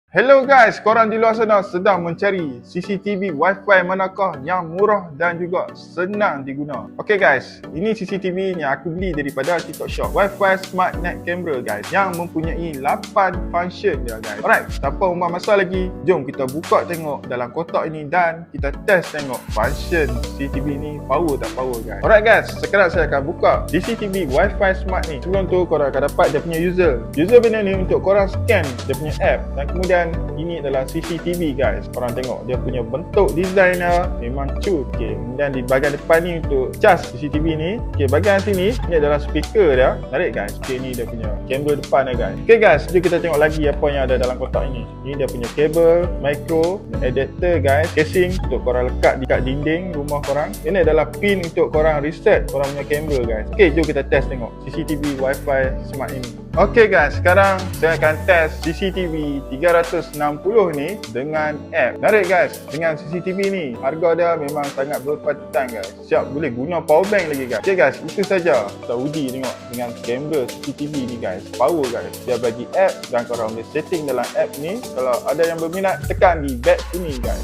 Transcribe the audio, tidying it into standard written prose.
Hello guys, korang di luar sana sedang mencari CCTV Wi-Fi manakah yang murah dan juga senang diguna. Okay guys, ini CCTV yang aku beli daripada TikTok Shop. Wi-Fi Smart Net Camera guys, yang mempunyai 8 function dia guys. Alright, tanpa buang masa lagi, jom kita buka tengok dalam kotak ini dan kita test tengok function CCTV ni power tak power guys. Alright guys, sekarang saya akan buka CCTV Wi-Fi Smart ni. Sebelum tu korang akan dapat dia punya user benda ni untuk korang scan dia punya app, dan kemudian ini adalah CCTV guys. Korang tengok dia punya bentuk desainnya memang cute. Okay, kemudian di bahagian depan ni untuk cas CCTV ni. Okay, bahagian sini ni adalah speaker dia. Menarik guys. Okay, ni dia punya kamera depan dia guys. Okay guys, jom kita tengok lagi apa yang ada dalam kotak ini. Ini dia punya kabel, micro, adapter guys, casing untuk korang lekat dekat dinding rumah korang. Ini adalah pin untuk korang reset korang punya kamera guys. Okay, jom kita test tengok CCTV Wi-Fi Smart ini. Okay guys, sekarang saya akan test CCTV 360 ni dengan app. Menarik guys, dengan CCTV ni harga dia memang sangat berpatutan guys. Siap boleh guna power bank lagi guys. Okay guys, itu saja kita uji tengok dengan kamera CCTV ni guys. Power guys. Dia bagi app dan korang boleh setting dalam app ni. Kalau ada yang berminat, tekan di back sini guys.